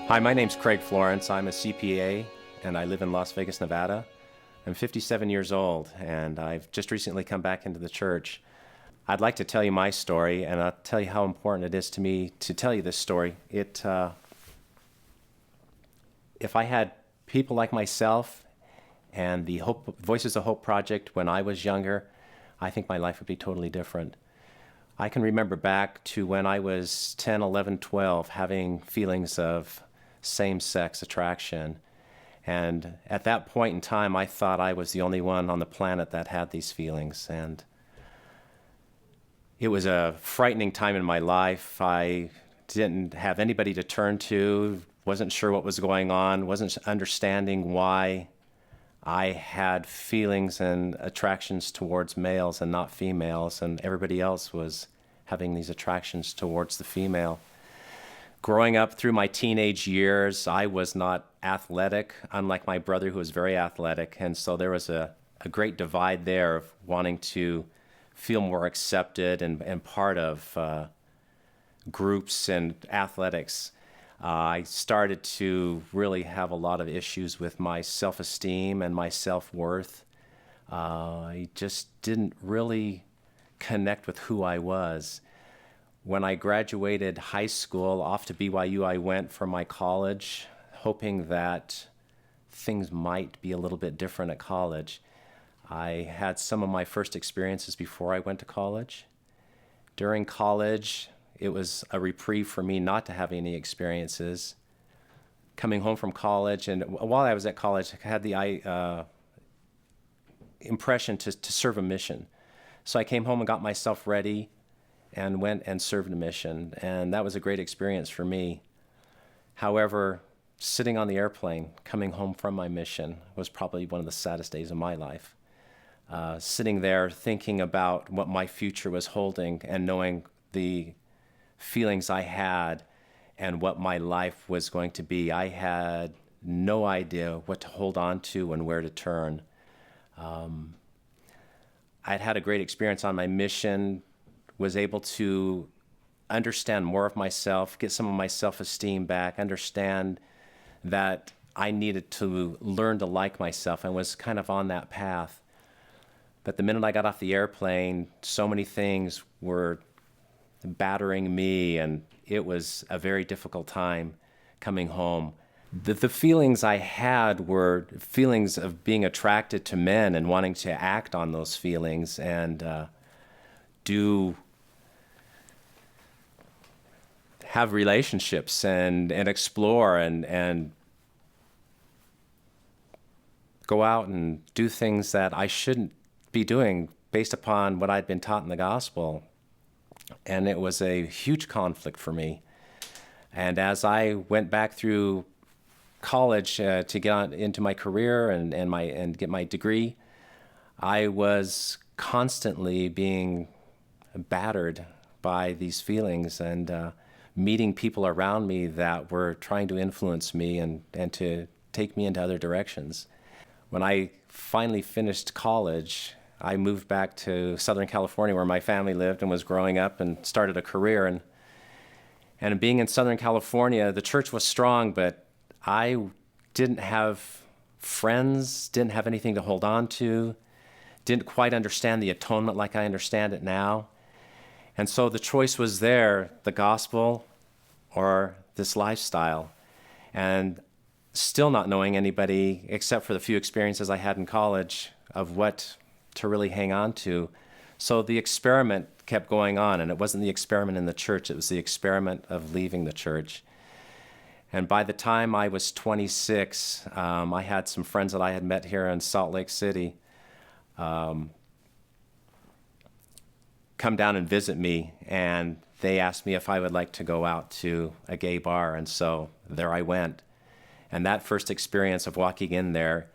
Hi, my name's Craig Florence. I'm a CPA and I live in Las Vegas, Nevada. I'm 57 years old and I've just recently come back into the church. I'd like to tell you my story, and I'll tell you how important it is to me to tell you this story. If I had people like myself and the Voices of Hope project when I was younger, I think my life would be totally different. I can remember back to when I was 10, 11, 12, having feelings of same-sex attraction. And at that point in time, I thought I was the only one on the planet that had these feelings. And it was a frightening time in my life. I didn't have anybody to turn to, wasn't sure what was going on, wasn't understanding why I had feelings and attractions towards males and not females, and everybody else was having these attractions towards the female. Growing up through my teenage years, I was not athletic, unlike my brother who was very athletic, and so there was a great divide there of wanting to feel more accepted and part of groups and athletics. I started to really have a lot of issues with my self-esteem and my self-worth. I just didn't really connect with who I was. When I graduated high school, off to BYU I went for my college, hoping that things might be a little bit different at college. I had some of my first experiences before I went to college. During college, it was a reprieve for me not to have any experiences. Coming home from college, and while I was at college, I had the impression to serve a mission. So I came home and got myself ready and went and served a mission, and that was a great experience for me. However, sitting on the airplane, coming home from my mission, was probably one of the saddest days of my life. Sitting there thinking about what my future was holding and knowing the feelings I had and what my life was going to be. I had no idea what to hold on to and where to turn. I'd had a great experience on my mission, was able to understand more of myself, get some of my self-esteem back, understand that I needed to learn to like myself, and was kind of on that path. But the minute I got off the airplane, so many things were battering me, and it was a very difficult time coming home. The feelings I had were feelings of being attracted to men and wanting to act on those feelings and have relationships and explore and go out and do things that I shouldn't be doing based upon what I'd been taught in the gospel. And it was a huge conflict for me. And as I went back through college to get on into my career and get my degree, I was constantly being battered by these feelings and meeting people around me that were trying to influence me and to take me into other directions. When I finally finished college, I moved back to Southern California where my family lived and was growing up and started a career. And being in Southern California, the church was strong, but I didn't have friends, didn't have anything to hold on to, didn't quite understand the atonement like I understand it now. And so the choice was there, the gospel or this lifestyle. And still not knowing anybody except for the few experiences I had in college of what to really hang on to. So the experiment kept going on, and it wasn't the experiment in the church, it was the experiment of leaving the church. And by the time I was 26, I had some friends that I had met here in Salt Lake City come down and visit me, and they asked me if I would like to go out to a gay bar, and so there I went. And that first experience of walking in there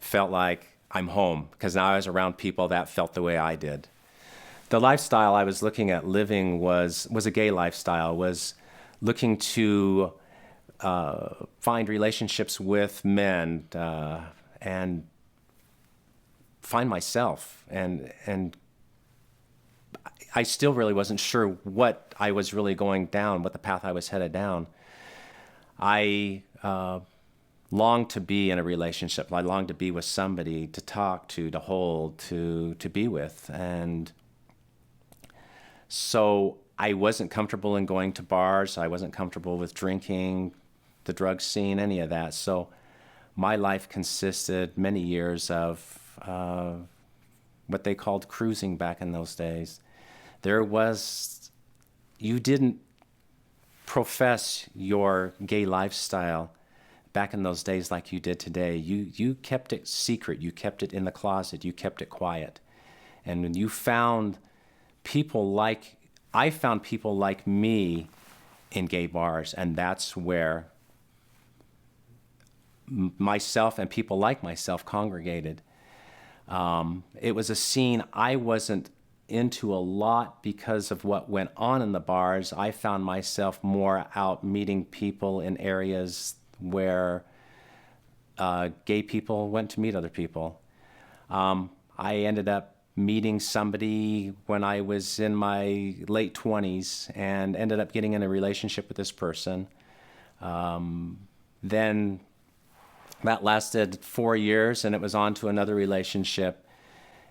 felt like I'm home, because now I was around people that felt the way I did. The lifestyle I was looking at living was a gay lifestyle, was looking to find relationships with men and find myself. And I still really wasn't sure what I was really going down, what the path I was headed down. I longed to be in a relationship. I longed to be with somebody, to talk to hold, to be with. And so I wasn't comfortable in going to bars. I wasn't comfortable with drinking, the drug scene, any of that. So my life consisted many years of what they called cruising back in those days. You didn't profess your gay lifestyle back in those days like you did today. You kept it secret. You kept it in the closet. You kept it quiet. And when you found I found people like me in gay bars, and that's where myself and people like myself congregated. It was a scene I wasn't into a lot because of what went on in the bars. I found myself more out meeting people in areas where gay people went to meet other people. I ended up meeting somebody when I was in my late 20s and ended up getting in a relationship with this person. Then that lasted 4 years, and it was on to another relationship.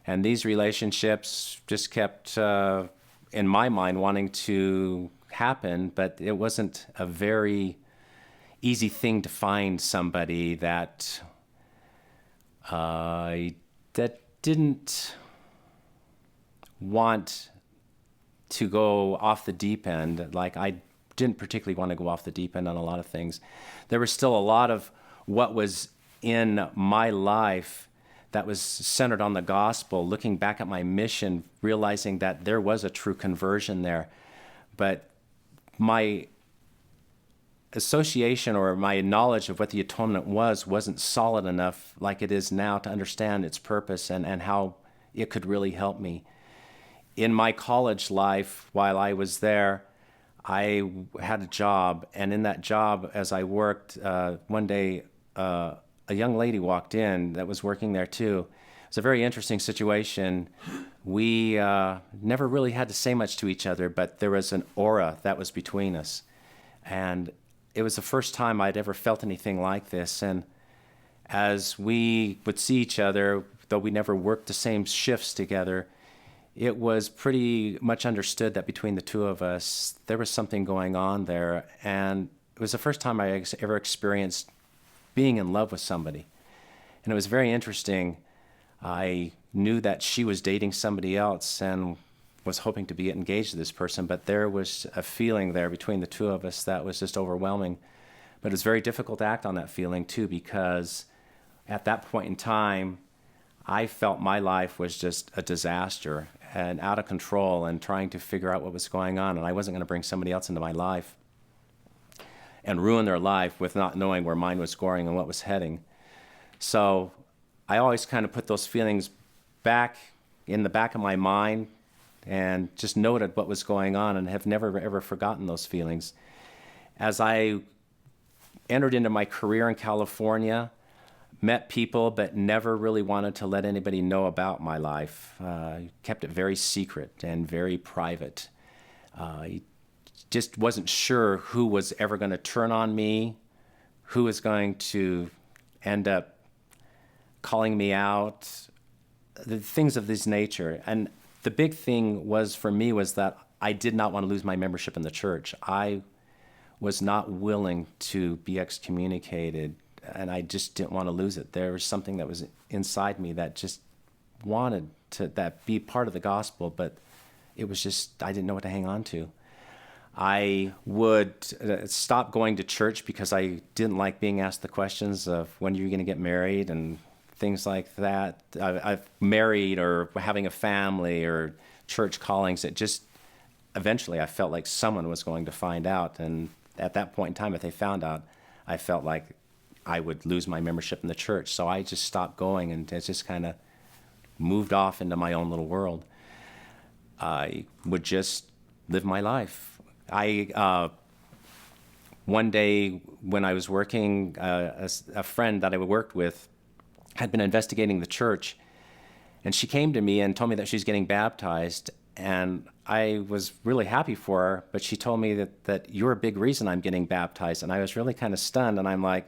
And these relationships just kept, in my mind, wanting to happen, but it wasn't a very easy thing to find somebody that didn't want to go off the deep end. Like, I didn't particularly want to go off the deep end on a lot of things. There was still a lot of what was in my life that was centered on the gospel, looking back at my mission, realizing that there was a true conversion there. But my association or my knowledge of what the atonement wasn't solid enough like it is now to understand its purpose and how it could really help me. In my college life, while I was there, I had a job, and in that job, as I worked, one day a young lady walked in that was working there too. It was a very interesting situation. We never really had to say much to each other, but there was an aura that was between us. And it was the first time I'd ever felt anything like this. And as we would see each other, though we never worked the same shifts together, it was pretty much understood that between the two of us, there was something going on there. And it was the first time I ever experienced being in love with somebody. And it was very interesting. I knew that she was dating somebody else and was hoping to be engaged to this person, but there was a feeling there between the two of us that was just overwhelming. But it was very difficult to act on that feeling too, because at that point in time, I felt my life was just a disaster and out of control and trying to figure out what was going on. And I wasn't going to bring somebody else into my life and ruin their life with not knowing where mine was going and what was heading. So I always kind of put those feelings back in the back of my mind and just noted what was going on and have never, ever forgotten those feelings. As I entered into my career in California, met people, but never really wanted to let anybody know about my life. Kept it very secret and very private. Just wasn't sure who was ever going to turn on me, who was going to end up calling me out, the things of this nature. And the big thing was for me was that I did not want to lose my membership in the church. I was not willing to be excommunicated, and I just didn't want to lose it. There was something that was inside me that just wanted to be part of the gospel, but it was just, I didn't know what to hang on to. I would stop going to church because I didn't like being asked the questions of when you're going to get married and things like that. I've married or having a family or church callings. It just, eventually I felt like someone was going to find out. And at that point in time, if they found out, I felt like I would lose my membership in the church. So I just stopped going, and it just kind of moved off into my own little world. I would just live my life. One day when I was working, a friend that I worked with had been investigating the church, and she came to me and told me that she's getting baptized. And I was really happy for her, but she told me that you're a big reason I'm getting baptized. And I was really kind of stunned. And I'm like,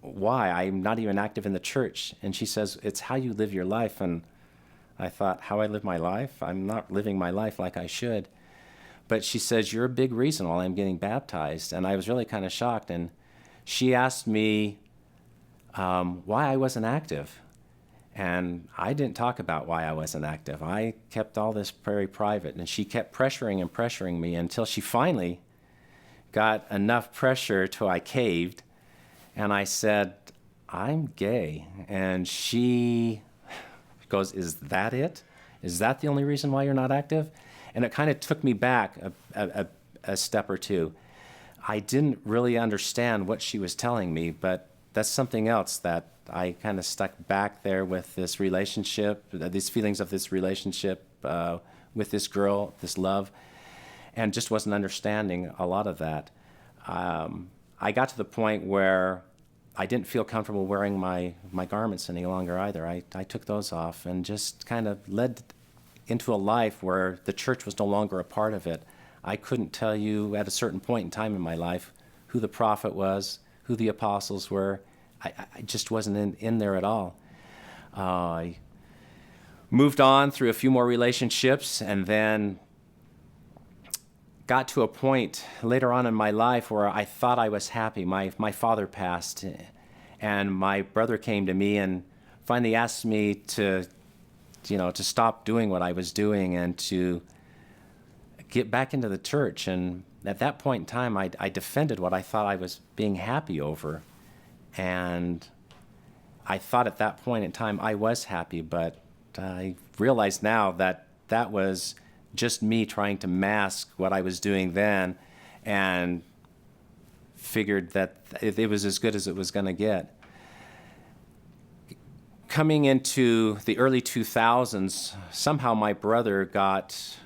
why? I'm not even active in the church. And she says, it's how you live your life. And I thought, how I live my life? I'm not living my life like I should. But she says, you're a big reason why I'm getting baptized. And I was really kind of shocked. And she asked me why I wasn't active. And I didn't talk about why I wasn't active. I kept all this very private. And she kept pressuring and pressuring me until she finally got enough pressure till I caved. And I said, I'm gay. And she goes, is that it? Is that the only reason why you're not active? And it kind of took me back a step or two. I didn't really understand what she was telling me, but that's something else that I kind of stuck back there with this relationship, these feelings of this relationship with this girl, this love, and just wasn't understanding a lot of that. I got to the point where I didn't feel comfortable wearing my garments any longer either. I took those off and just kind of led into a life where the church was no longer a part of it. I couldn't tell you at a certain point in time in my life who the prophet was, who the apostles were. I just wasn't in there at all. I moved on through a few more relationships and then got to a point later on in my life where I thought I was happy. My father passed, and my brother came to me and finally asked me to stop doing what I was doing and to get back into the church. And at that point in time, I defended what I thought I was being happy over. And I thought at that point in time I was happy, but I realize now that that was just me trying to mask what I was doing then, and figured that it was as good as it was going to get. Coming into the early 2000s, somehow my brother got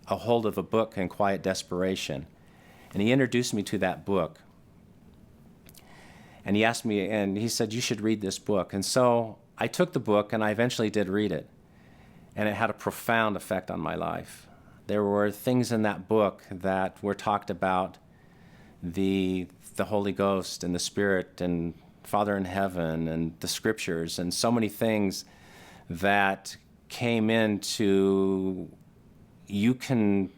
a hold of a book in Quiet Desperation, and he introduced me to that book. And he asked me, and he said, you should read this book. And so I took the book, and I eventually did read it. And it had a profound effect on my life. There were things in that book that were talked about, the Holy Ghost and the Spirit and Father in heaven and the scriptures, and so many things that came into, you can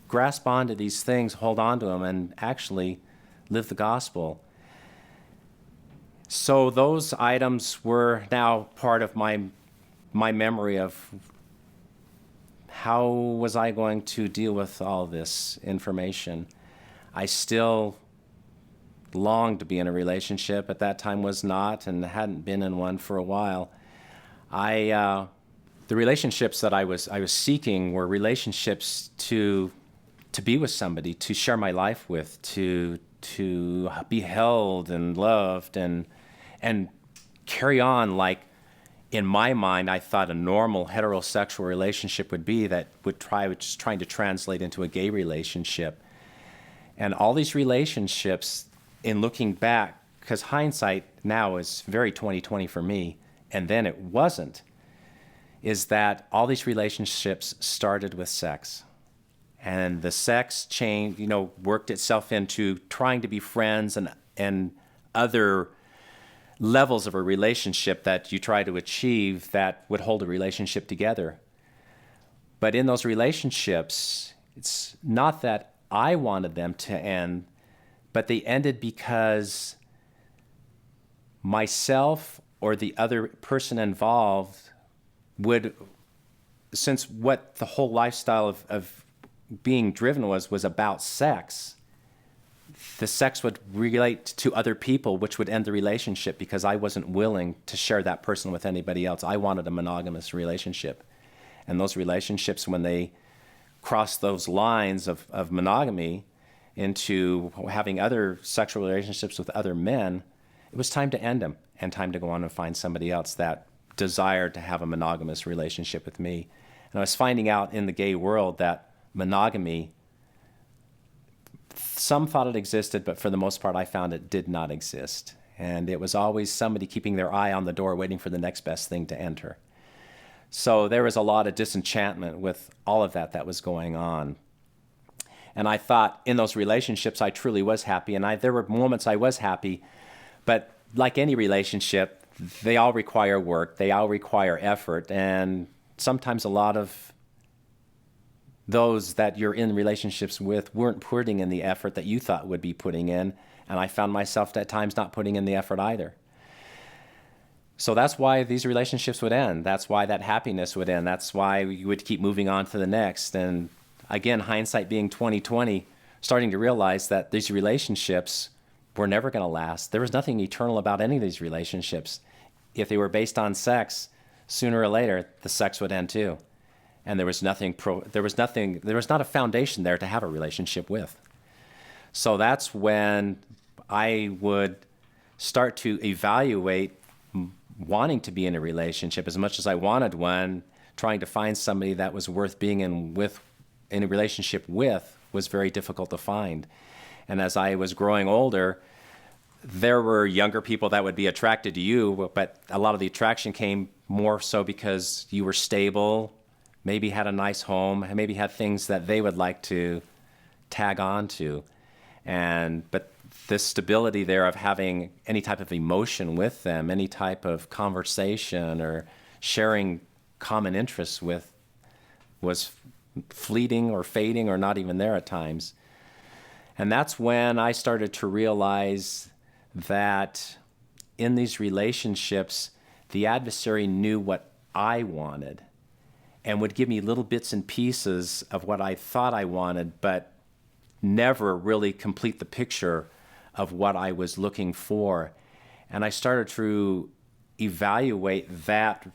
grasp onto these things, hold on to them, and actually live the gospel. So those items were now part of my memory of how was I going to deal with all this information. I still longed to be in a relationship. At that time was not, and hadn't been in one for a while. The relationships that I was seeking were relationships to be with somebody, to share my life with, to be held and loved and carry on like, in my mind, I thought a normal heterosexual relationship would be, that was trying to translate into a gay relationship. And all these relationships, in looking back, because hindsight now is very 20/20 for me, and then it wasn't, is that all these relationships started with sex. And the sex chain, worked itself into trying to be friends and other levels of a relationship that you try to achieve that would hold a relationship together. But in those relationships, it's not that I wanted them to end, but they ended because myself or the other person involved would, since what the whole lifestyle of being driven was about sex, the sex would relate to other people, which would end the relationship because I wasn't willing to share that person with anybody else. I wanted a monogamous relationship. And those relationships, when they crossed those lines of monogamy into having other sexual relationships with other men, it was time to end them and time to go on and find somebody else that desired to have a monogamous relationship with me. And I was finding out in the gay world that monogamy, some thought it existed, but for the most part, I found it did not exist. And it was always somebody keeping their eye on the door, waiting for the next best thing to enter. So there was a lot of disenchantment with all of that was going on. And I thought in those relationships I truly was happy, and there were moments I was happy, but like any relationship, they all require work, they all require effort, and sometimes a lot of those that you're in relationships with weren't putting in the effort that you thought would be putting in, and I found myself at times not putting in the effort either. So that's why these relationships would end. That's why that happiness would end. That's why you would keep moving on to the next. And again, hindsight being 2020, starting to realize that these relationships were never going to last. There was nothing eternal about any of these relationships. If they were based on sex, sooner or later, the sex would end too. And there was not a foundation there to have a relationship with. So that's when I would start to evaluate wanting to be in a relationship as much as I wanted one. Trying to find somebody that was worth being in a relationship with was very difficult to find. And as I was growing older, there were younger people that would be attracted to you, but a lot of the attraction came more so because you were stable, maybe had a nice home, maybe had things that they would like to tag on to. But this stability there of having any type of emotion with them, any type of conversation or sharing common interests with, was fleeting or fading or not even there at times. And that's when I started to realize that in these relationships, the adversary knew what I wanted and would give me little bits and pieces of what I thought I wanted, but never really complete the picture of what I was looking for. And I started to evaluate that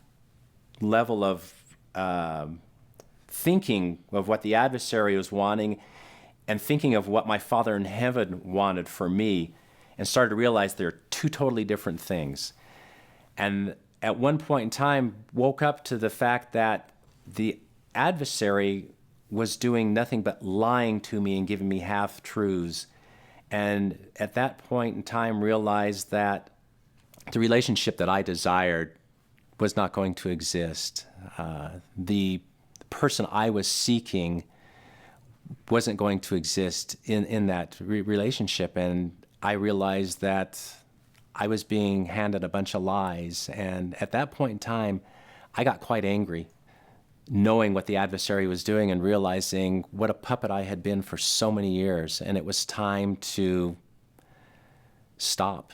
level of thinking of what the adversary was wanting and thinking of what my Father in heaven wanted for me, and started to realize they're two totally different things. And at one point in time, woke up to the fact that the adversary was doing nothing but lying to me and giving me half-truths. And at that point in time, realized that the relationship that I desired was not going to exist. The person I was seeking wasn't going to exist in that relationship. And I realized that I was being handed a bunch of lies. And at that point in time, I got quite angry, knowing what the adversary was doing and realizing what a puppet I had been for so many years. And it was time to stop.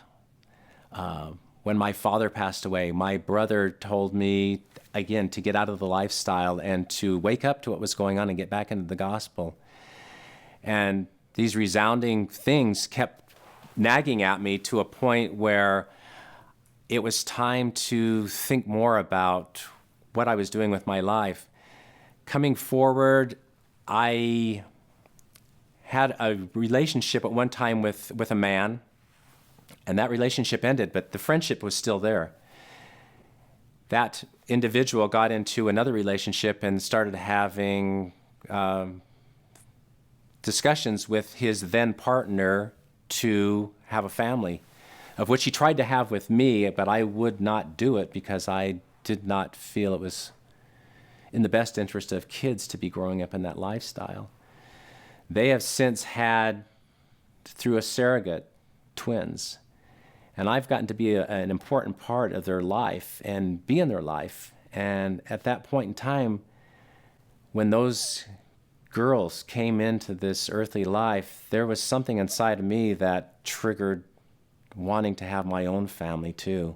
When my father passed away, my brother told me, again, to get out of the lifestyle and to wake up to what was going on and get back into the gospel. And these resounding things kept nagging at me to a point where it was time to think more about what I was doing with my life. Coming forward, I had a relationship at one time with a man, and that relationship ended, but the friendship was still there. That individual got into another relationship and started having discussions with his then partner to have a family, of which he tried to have with me, but I would not do it because I did not feel it was in the best interest of kids to be growing up in that lifestyle. They have since had, through a surrogate, twins. And I've gotten to be an important part of their life and be in their life. And at that point in time, when those girls came into this earthly life, there was something inside of me that triggered wanting to have my own family too.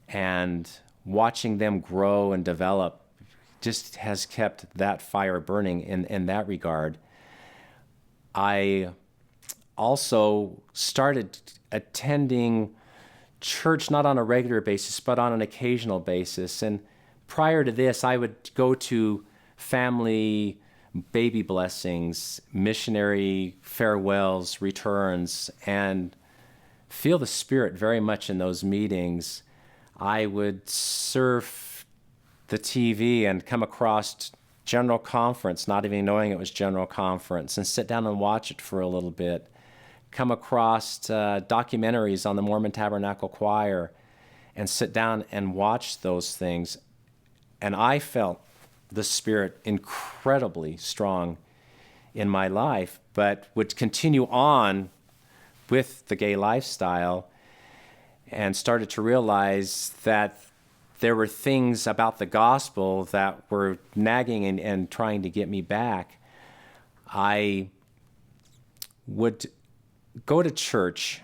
And watching them grow and develop just has kept that fire burning in that regard. I also started attending church not on a regular basis, but on an occasional basis. And prior to this, I would go to family baby blessings, missionary farewells, returns, and feel the Spirit very much in those meetings. I would surf the TV and come across General Conference, not even knowing it was General Conference, and sit down and watch it for a little bit. Come across documentaries on the Mormon Tabernacle Choir and sit down and watch those things. And I felt the Spirit incredibly strong in my life, but would continue on with the gay lifestyle and started to realize that there were things about the gospel that were nagging and trying to get me back. I would go to church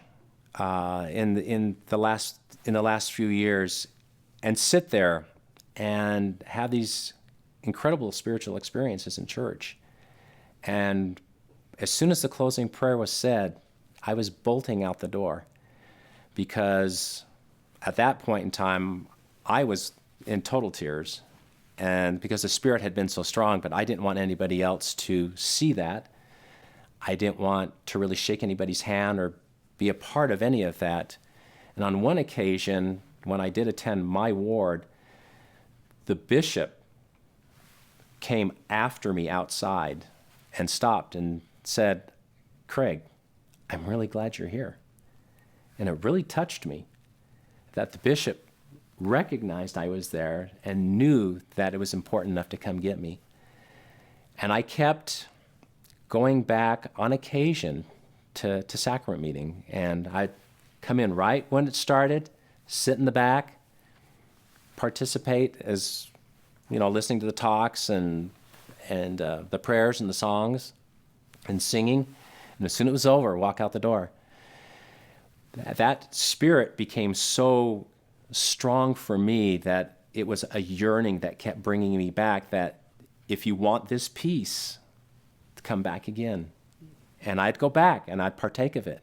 in the last few years and sit there and have these incredible spiritual experiences in church. And as soon as the closing prayer was said, I was bolting out the door, because at that point in time, I was in total tears, and because the Spirit had been so strong, but I didn't want anybody else to see that. I didn't want to really shake anybody's hand or be a part of any of that. And on one occasion, when I did attend my ward, the bishop came after me outside and stopped and said, "Craig, I'm really glad you're here." And it really touched me that the bishop recognized I was there and knew that it was important enough to come get me. And I kept going back on occasion to sacrament meeting. And I'd come in right when it started, sit in the back, participate as, listening to the talks and the prayers and the songs and singing. And as soon as it was over, walk out the door. That Spirit became so strong for me that it was a yearning that kept bringing me back, that if you want this peace, come back again. And I'd go back and I'd partake of it,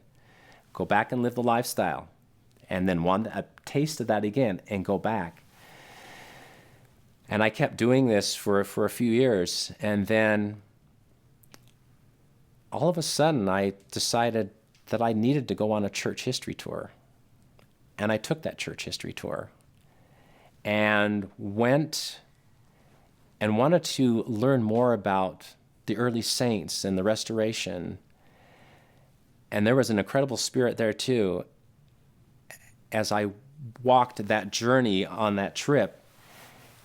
go back and live the lifestyle, and then want a taste of that again and go back. And I kept doing this for a few years, and then all of a sudden I decided that I needed to go on a church history tour. And I took that church history tour and went and wanted to learn more about the early saints and the Restoration. And there was an incredible Spirit there too. As I walked that journey on that trip,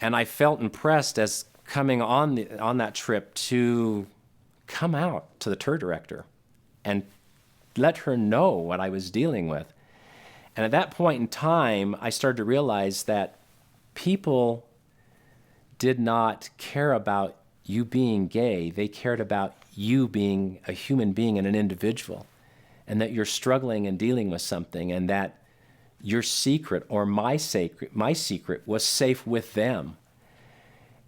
and I felt impressed as coming on that trip to come out to the tour director and let her know what I was dealing with. And at that point in time, I started to realize that people did not care about you being gay. They cared about you being a human being and an individual, and that you're struggling and dealing with something, and that your secret or my secret was safe with them.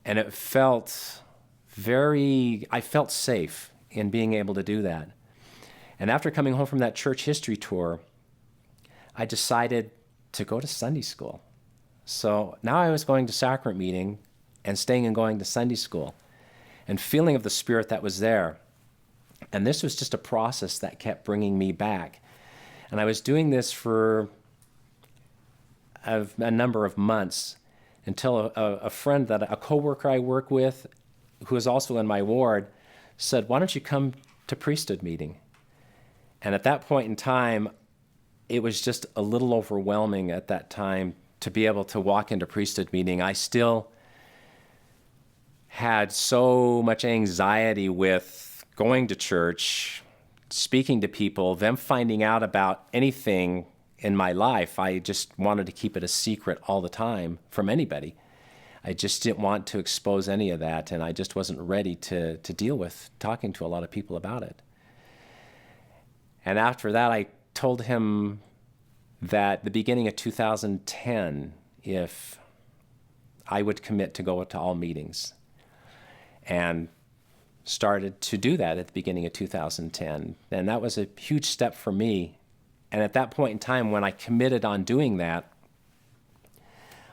And it felt I felt safe in being able to do that. And after coming home from that church history tour, I decided to go to Sunday school. So now I was going to sacrament meeting and staying and going to Sunday school and feeling of the Spirit that was there. And this was just a process that kept bringing me back. And I was doing this for a number of months until a friend, a coworker I work with, who is also in my ward, said, "Why don't you come to priesthood meeting?" And at that point in time, it was just a little overwhelming at that time to be able to walk into priesthood meeting. I still had so much anxiety with going to church, speaking to people, them finding out about anything in my life. I just wanted to keep it a secret all the time from anybody. I just didn't want to expose any of that, and I just wasn't ready to deal with talking to a lot of people about it. And after that, I told him that the beginning of 2010, if I would commit to go to all meetings, and started to do that at the beginning of 2010. And that was a huge step for me. And at that point in time, when I committed on doing that,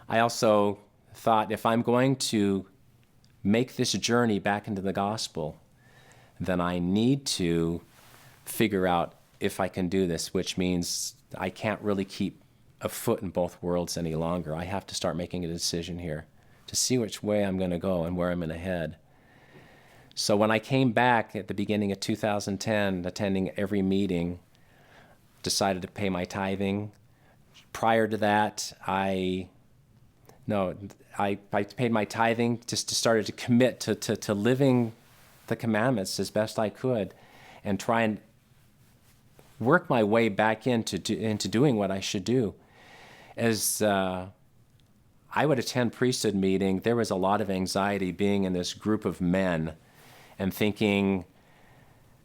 I also thought, if I'm going to make this journey back into the gospel, then I need to figure out if I can do this, which means I can't really keep a foot in both worlds any longer. I have to start making a decision here to see which way I'm going to go and where I'm going to head. So when I came back at the beginning of 2010, attending every meeting, decided to pay my tithing. Prior to that, I No, I paid my tithing, just started to commit to living the commandments as best I could and try and work my way back into doing what I should do. As I would attend priesthood meeting, there was a lot of anxiety being in this group of men and thinking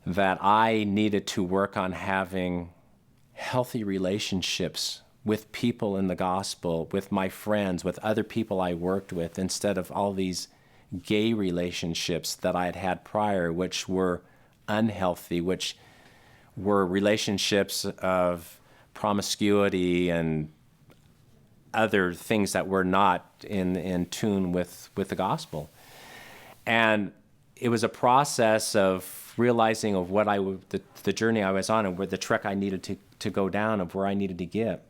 that I needed to work on having healthy relationships with people in the gospel, with my friends, with other people I worked with, instead of all these gay relationships that I had had prior, which were unhealthy, which were relationships of promiscuity and other things that were not in tune with the gospel. And it was a process of realizing of what the journey I was on and where the trek I needed to go down, of where I needed to get.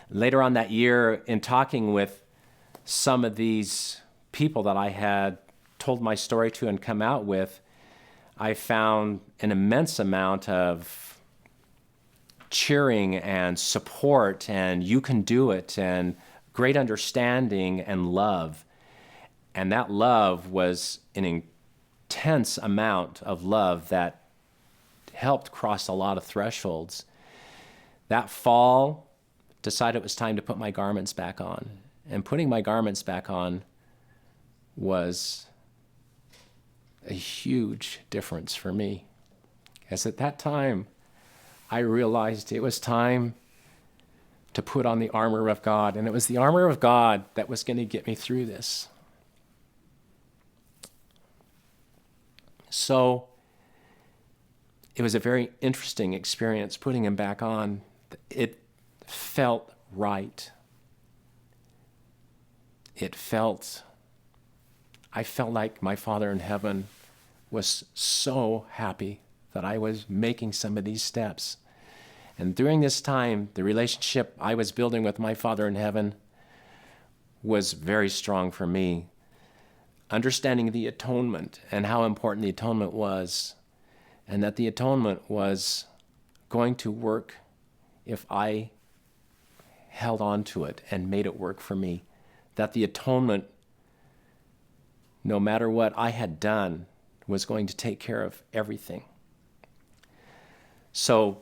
Later on that year, in talking with some of these people that I had told my story to and come out with, I found an immense amount of cheering and support and you can do it and great understanding and love. And that love was an intense amount of love that helped cross a lot of thresholds. That fall, decided it was time to put my garments back on. And putting my garments back on was a huge difference for me. As at that time, I realized it was time to put on the armor of God. And it was the armor of God that was going to get me through this. So it was a very interesting experience putting him back on. It felt right. I felt like my Father in heaven was so happy that I was making some of these steps. And during this time, the relationship I was building with my Father in heaven was very strong for me. Understanding the atonement and how important the atonement was, and that the atonement was going to work if I held on to it and made it work for me. That the atonement, no matter what I had done, was going to take care of everything. So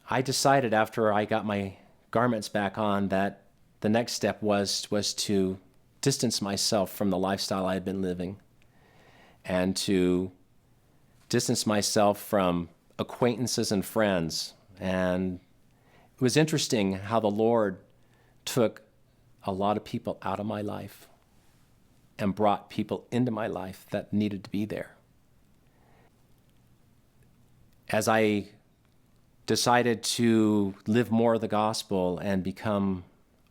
I decided after I got my garments back on that the next step was to distance myself from the lifestyle I had been living and to distance myself from acquaintances and friends. And it was interesting how the Lord took a lot of people out of my life and brought people into my life that needed to be there. As I decided to live more of the gospel and become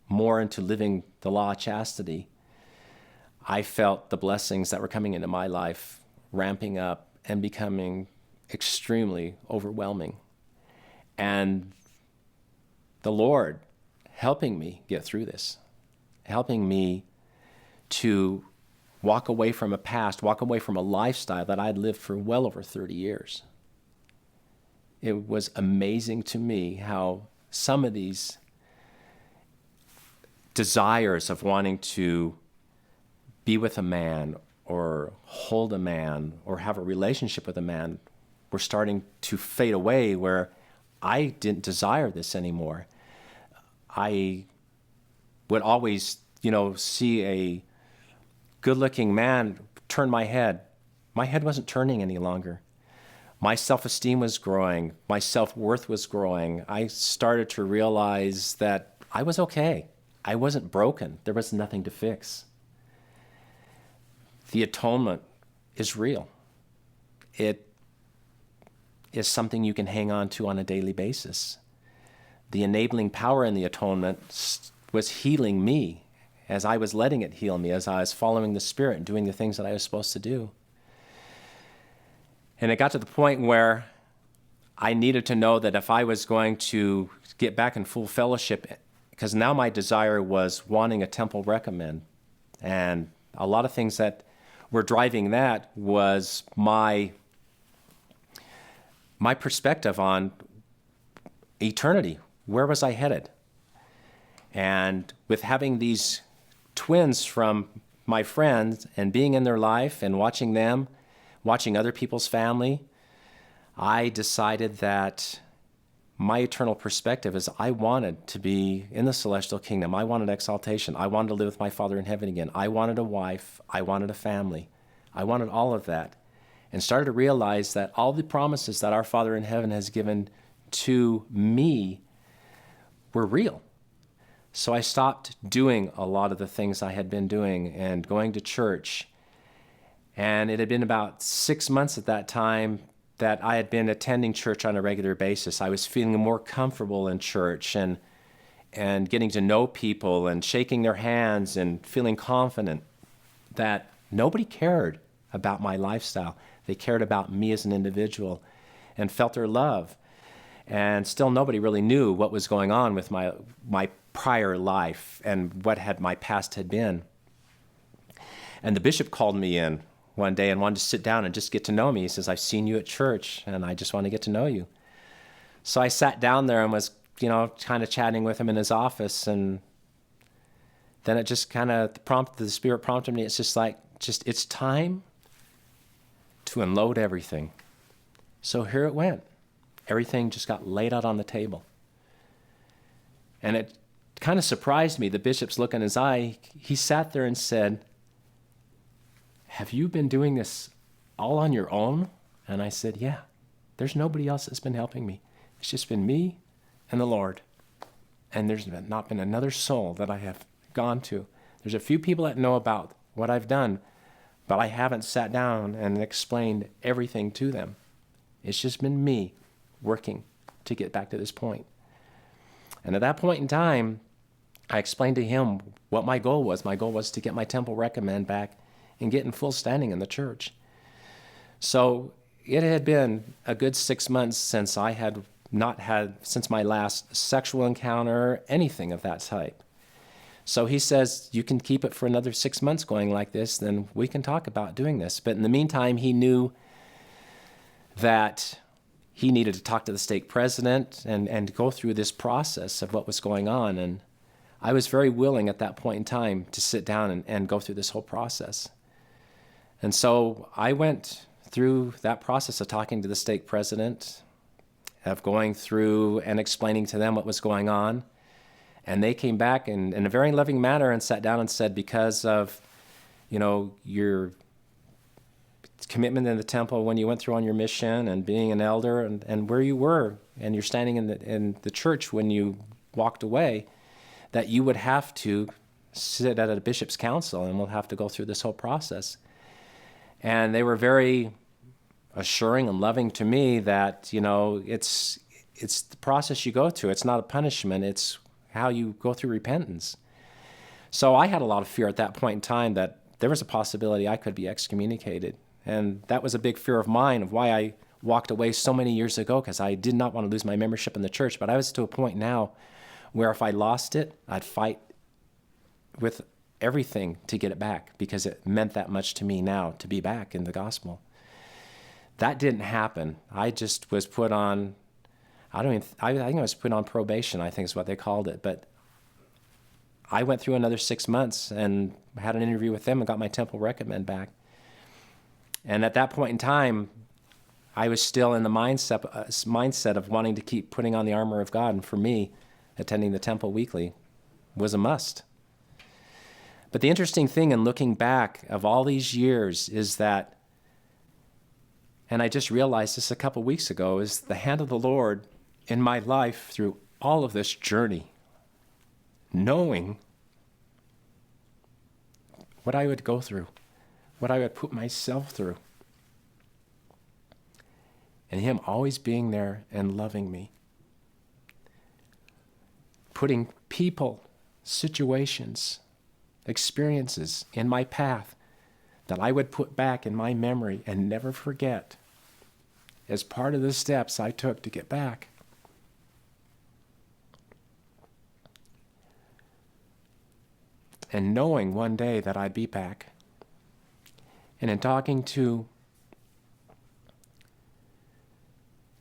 more into living the law of chastity, I felt the blessings that were coming into my life ramping up and becoming extremely overwhelming. And the Lord helping me get through this, helping me to walk away from a past, walk away from a lifestyle that I'd lived for well over 30 years. It was amazing to me how some of these desires of wanting to be with a man or hold a man or have a relationship with a man were starting to fade away, where I didn't desire this anymore. I would always, see a good-looking man turn my head. My head wasn't turning any longer. My self-esteem was growing. My self-worth was growing. I started to realize that I was okay. I wasn't broken. There was nothing to fix. The atonement is real. It is something you can hang on to on a daily basis. The enabling power in the atonement was healing me as I was letting it heal me, as I was following the Spirit and doing the things that I was supposed to do. And it got to the point where I needed to know that if I was going to get back in full fellowship, because now my desire was wanting a temple recommend. And a lot of things that were driving that was my perspective on eternity. Where was I headed? And with having these twins from my friends and being in their life and watching them, watching other people's family, I decided that my eternal perspective is I wanted to be in the celestial kingdom. I wanted exaltation. I wanted to live with my Father in heaven again. I wanted a wife. I wanted a family. I wanted all of that. And started to realize that all the promises that our Father in heaven has given to me were real. So I stopped doing a lot of the things I had been doing and going to church. And it had been about 6 months at that time that I had been attending church on a regular basis. I was feeling more comfortable in church and getting to know people and shaking their hands and feeling confident that nobody cared about my lifestyle. They cared about me as an individual and felt their love. And still nobody really knew what was going on with my prior life and what had my past had been. And the bishop called me in one day and wanted to sit down and just get to know me. He says, I've seen you at church and I just want to get to know you. So I sat down there and was, kind of chatting with him in his office. And then it just kind of the Spirit prompted me. It's just like, it's time to unload everything. So here it went. Everything just got laid out on the table. And it kind of surprised me. The bishop's look in his eye. He sat there and said, have you been doing this all on your own? And I said, yeah, there's nobody else that's been helping me. It's just been me and the Lord. And there's not been another soul that I have gone to. There's a few people that know about what I've done, but I haven't sat down and explained everything to them. It's just been me working to get back to this point. And at that point in time, I explained to him what my goal was. My goal was to get my temple recommend back and get in full standing in the church. So it had been a good 6 months since I had not had, since my last sexual encounter, anything of that type. So he says, you can keep it for another 6 months going like this, then we can talk about doing this. But in the meantime, he knew that he needed to talk to the stake president and go through this process of what was going on. And I was very willing at that point in time to sit down and go through this whole process. And so I went through that process of talking to the stake president, of going through and explaining to them what was going on. And they came back in a very loving manner and sat down and said, because of, your commitment in the temple when you went through on your mission and being an elder and where you were and you're standing in the church when you walked away, that you would have to sit at a bishop's council and we'll have to go through this whole process. And they were very assuring and loving to me that, it's the process you go through. It's not a punishment. It's how you go through repentance. So I had a lot of fear at that point in time that there was a possibility I could be excommunicated. And that was a big fear of mine, of why I walked away so many years ago, because I did not want to lose my membership in the church. But I was to a point now where if I lost it, I'd fight with everything to get it back, because it meant that much to me now to be back in the gospel. That didn't happen. I just was put on, I think I was put on probation, I think is what they called it. But I went through another 6 months and had an interview with them and got my temple recommend back. And at that point in time, I was still in the mindset of wanting to keep putting on the armor of God. And for me, attending the temple weekly was a must. But the interesting thing in looking back of all these years is that, and I just realized this a couple weeks ago, is the hand of the Lord in my life through all of this journey, knowing what I would go through, what I would put myself through, and Him always being there and loving me, putting people, situations, experiences in my path that I would put back in my memory and never forget as part of the steps I took to get back. And knowing one day that I'd be back. And in talking to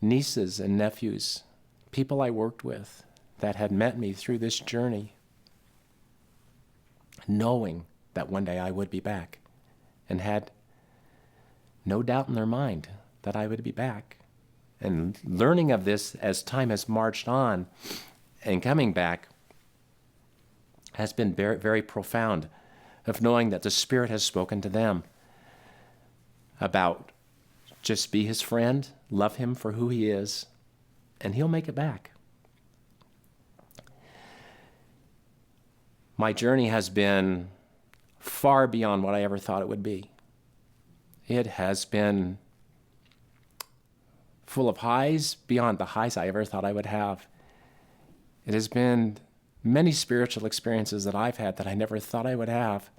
nieces and nephews, people I worked with that had met me through this journey knowing that one day I would be back, and had no doubt in their mind that I would be back. And learning of this as time has marched on and coming back has been very, very profound, of knowing that the Spirit has spoken to them about just be his friend, love him for who he is, and he'll make it back. My journey has been far beyond what I ever thought it would be. It has been full of highs beyond the highs I ever thought I would have. It has been many spiritual experiences that I've had that I never thought I would have,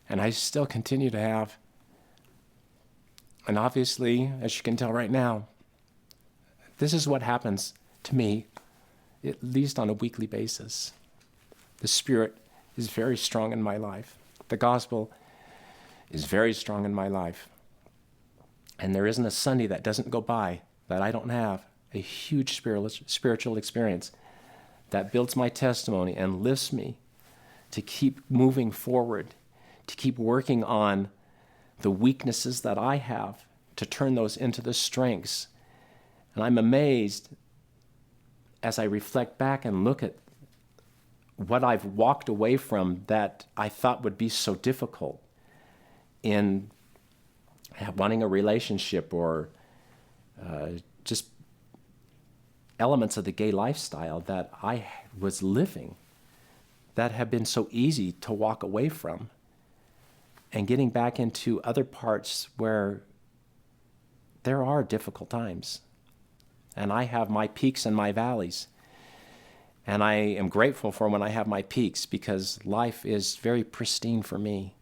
and I still continue to have. And obviously, as you can tell right now, this is what happens to me, at least on a weekly basis. The Spirit is very strong in my life. The gospel is very strong in my life. And there isn't a Sunday that doesn't go by that I don't have a huge spiritual experience that builds my testimony and lifts me to keep moving forward, to keep working on the weaknesses that I have, to turn those into the strengths. And I'm amazed as I reflect back and look at what I've walked away from that I thought would be so difficult in wanting a relationship, or just elements of the gay lifestyle that I was living that have been so easy to walk away from, and getting back into other parts where there are difficult times. And I have my peaks and my valleys. And I am grateful for when I have my peaks, because life is very pristine for me.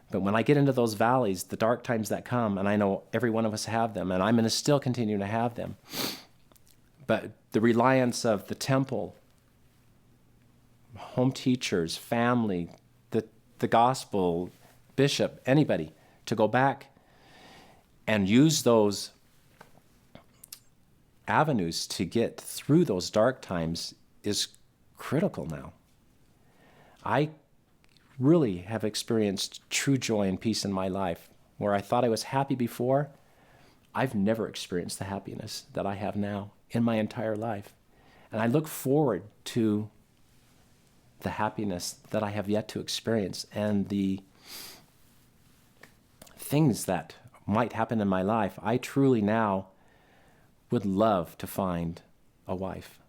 But when I get into those valleys, the dark times that come, and I know every one of us have them, and I'm going to still continue to have them. But the reliance of the temple, home teachers, family, the gospel, bishop, anybody, to go back and use those avenues to get through those dark times is critical now. I really have experienced true joy and peace in my life. Where I thought I was happy before, I've never experienced the happiness that I have now in my entire life. And I look forward to the happiness that I have yet to experience, and the things that might happen in my life. I truly now would love to find a wife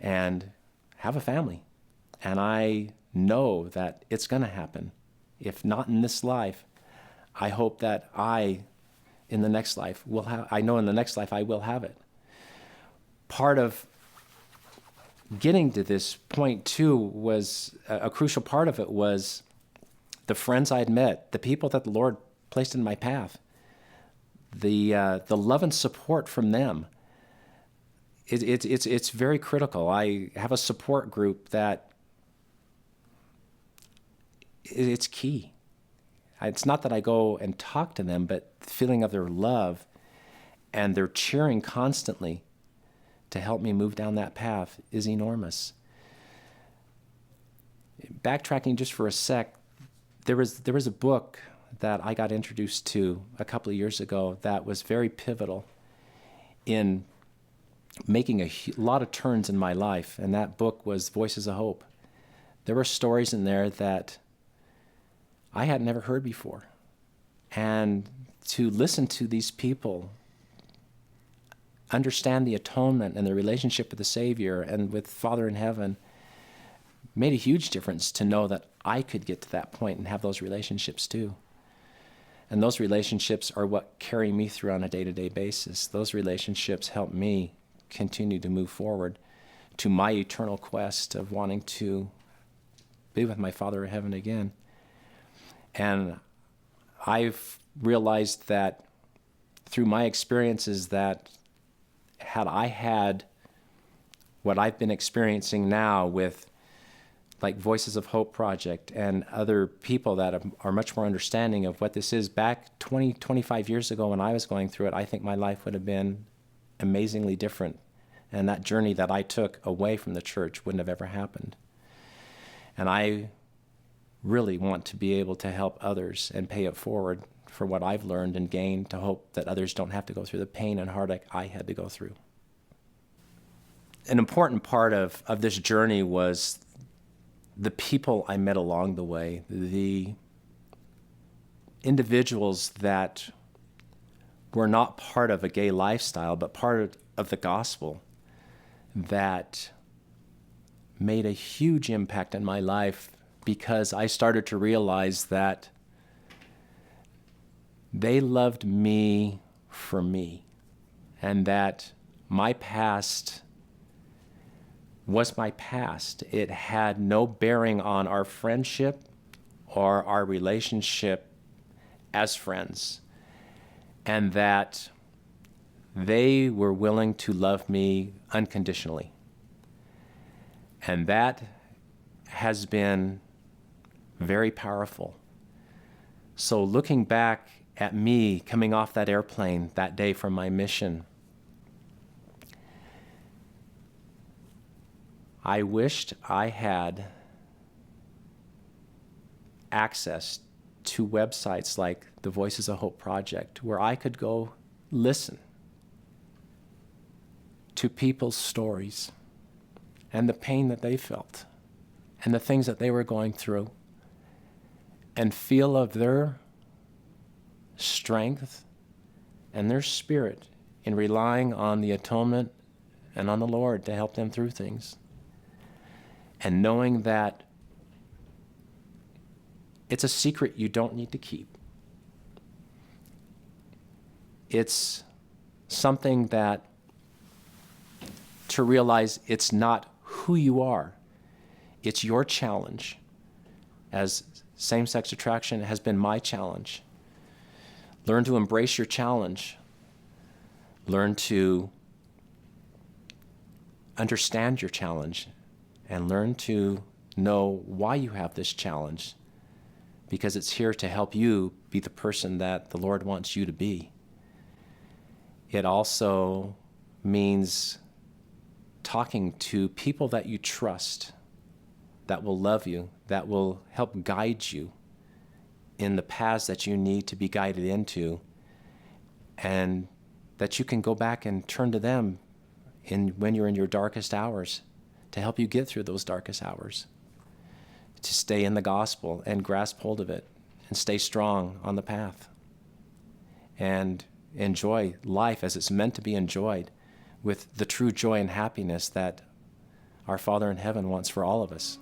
and have a family. And I know that it's going to happen. If not in this life, I hope that in the next life, I know in the next life I will have it. Part of getting to this point too was, a crucial part of it was the friends I had met, the people that the Lord placed in my path, the love and support from them. It's very critical. I have a support group that it's key. It's not that I go and talk to them, but the feeling of their love and their cheering constantly to help me move down that path is enormous. Backtracking just for a sec, there was a book that I got introduced to a couple of years ago that was very pivotal in making a lot of turns in my life, and that book was Voices of Hope. There were stories in there that I had never heard before. And to listen to these people understand the atonement and the relationship with the Savior and with Father in heaven made a huge difference, to know that I could get to that point and have those relationships too. And those relationships are what carry me through on a day-to-day basis. Those relationships help me continue to move forward to my eternal quest of wanting to be with my Father in heaven again. And I've realized that through my experiences that had I had what I've been experiencing now with like Voices of Hope Project and other people that are much more understanding of what this is, back 20, 25 years ago when I was going through it, I think my life would have been amazingly different. And that journey that I took away from the church wouldn't have ever happened. And I really want to be able to help others and pay it forward for what I've learned and gained, to hope that others don't have to go through the pain and heartache I had to go through. An important part of this journey was the people I met along the way, the individuals that were not part of a gay lifestyle, but part of the gospel, that made a huge impact in my life, because I started to realize that they loved me for me, and that my past was my past. It had no bearing on our friendship or our relationship as friends, and that they were willing to love me unconditionally. And that has been very powerful. So looking back at me coming off that airplane that day from my mission, I wished I had access to websites like the Voices of Hope Project, where I could go listen to people's stories and the pain that they felt and the things that they were going through, and feel of their strength and their spirit in relying on the atonement and on the Lord to help them through things. And knowing that it's a secret you don't need to keep. It's something that, to realize it's not who you are, it's your challenge. As same-sex attraction has been my challenge. Learn to embrace your challenge. Learn to understand your challenge, and learn to know why you have this challenge, because it's here to help you be the person that the Lord wants you to be. It also means talking to people that you trust, that will love you, that will help guide you in the paths that you need to be guided into, and that you can go back and turn to them when you're in your darkest hours, to help you get through those darkest hours, to stay in the gospel and grasp hold of it and stay strong on the path and enjoy life as it's meant to be enjoyed, with the true joy and happiness that our Father in heaven wants for all of us.